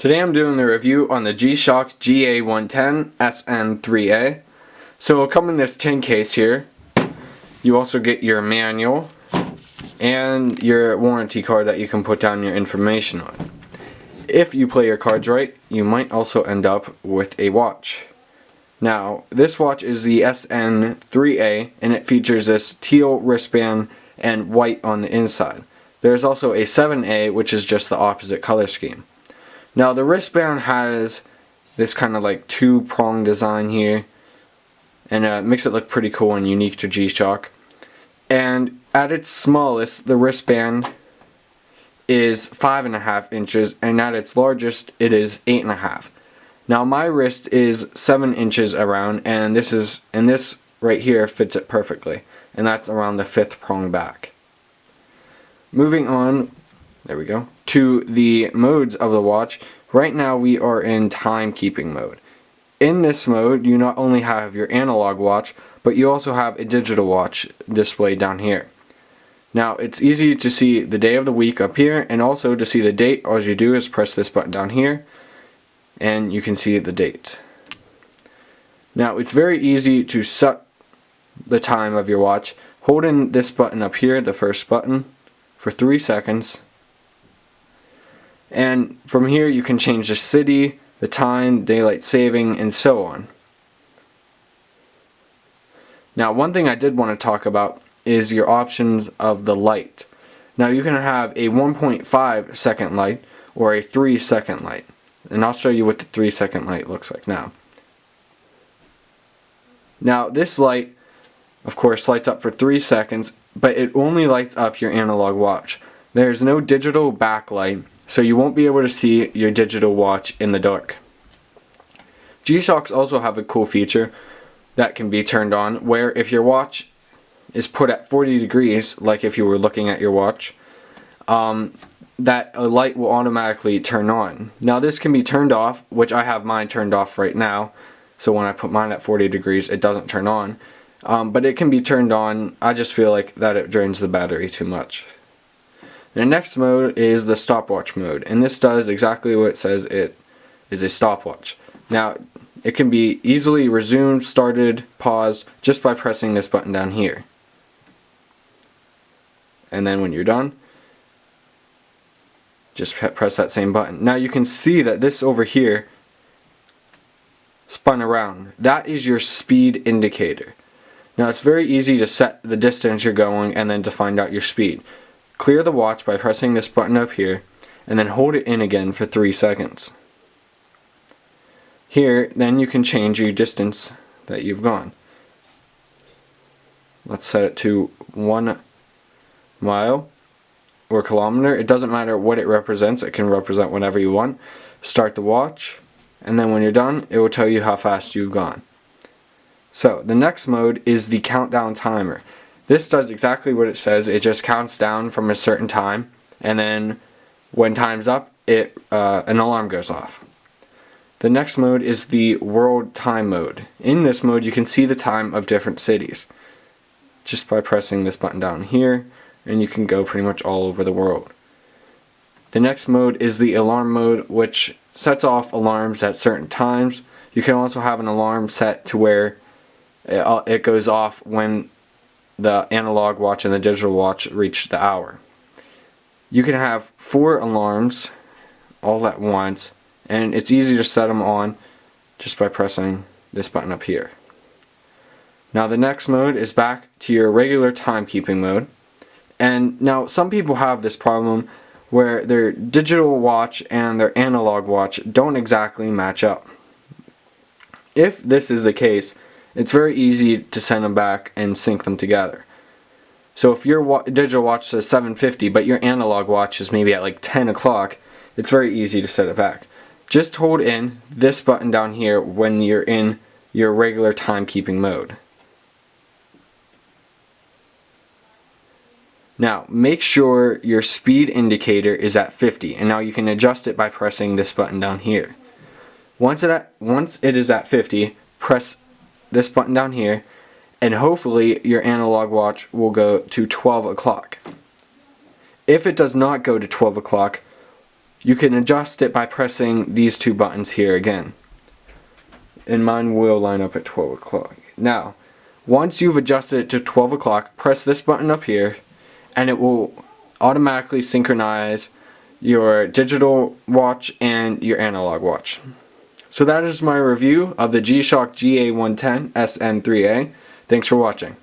Today I'm doing the review on the G-Shock GA110 sn-3a. So it'll come in this tin case here. You also get your manual and your warranty card that you can put down your information on. If you play your cards right, you might also end up with a watch. Now, this watch is the sn-3a and it features this teal wristband and white on the inside. There's also a 7a, which is just the opposite color scheme. Now the wristband has this kind of like two-prong design here, and makes it look pretty cool and unique to G-Shock. And at its smallest, the wristband is 5.5 inches, and at its largest, it is 8.5. Now my wrist is 7 inches around, and this right here fits it perfectly, and that's around the 5th prong back. Moving on. There we go. To the modes of the watch. Right now we are in timekeeping mode. In this mode you not only have your analog watch, but you also have a digital watch displayed down here. Now it's easy to see the day of the week up here, and also to see the date. All you do is press this button down here and you can see the date. Now it's very easy to set the time of your watch. Hold in this button up here, the first button, for 3 seconds. And from here you can change the city, the time, daylight saving, and so on. Now one thing I did want to talk about is your options of the light. Now you can have a 1.5 second light or a 3 second light. And I'll show you what the 3 second light looks like now. Now this light, of course, lights up for 3 seconds, but it only lights up your analog watch. There's no digital backlight, so you won't be able to see your digital watch in the dark. G-Shocks also have a cool feature that can be turned on, where if your watch is put at 40 degrees, like if you were looking at your watch, that a light will automatically turn on. Now this can be turned off, which I have mine turned off right now, so when I put mine at 40 degrees it doesn't turn on. But it can be turned on. I just feel like that it drains the battery too much. The next mode is the stopwatch mode, and this does exactly what it says. It is a stopwatch. Now it can be easily resumed, started, paused just by pressing this button down here. And then when you're done, just press that same button. Now you can see that this over here spun around. That is your speed indicator. Now it's very easy to set the distance you're going and then to find out your speed. Clear the watch by pressing this button up here and then hold it in again for 3 seconds. Here then you can change your distance that you've gone. Let's set it to 1 mile or kilometer. It doesn't matter what it represents, it can represent whatever you want. Start the watch, and then when you're done it will tell you how fast you've gone. So the next mode is the countdown timer. This does exactly what it says. It just counts down from a certain time, and then when time's up, an alarm goes off. The next mode is the world time mode. In this mode you can see the time of different cities just by pressing this button down here, and you can go pretty much all over the world. The next mode is the alarm mode, which sets off alarms at certain times. You can also have an alarm set to where it goes off when the analog watch and the digital watch reach the hour. You can have 4 alarms all at once, and it's easy to set them on just by pressing this button up here. Now the next mode is back to your regular timekeeping mode. And now some people have this problem where their digital watch and their analog watch don't exactly match up. If this is the case, it's very easy to send them back and sync them together. So if your digital watch says 7:50 but your analog watch is maybe at like 10 o'clock, it's very easy to set it back. Just hold in this button down here when you're in your regular timekeeping mode. Now make sure your speed indicator is at 50, and now you can adjust it by pressing this button down here. Once it is at 50, press this button down here, and hopefully your analog watch will go to 12 o'clock. If it does not go to 12 o'clock, you can adjust it by pressing these two buttons here again. And mine will line up at 12 o'clock. Now, once you've adjusted it to 12 o'clock, press this button up here, and it will automatically synchronize your digital watch and your analog watch. So that is my review of the G-Shock GA110 sn-3a. Thanks for watching.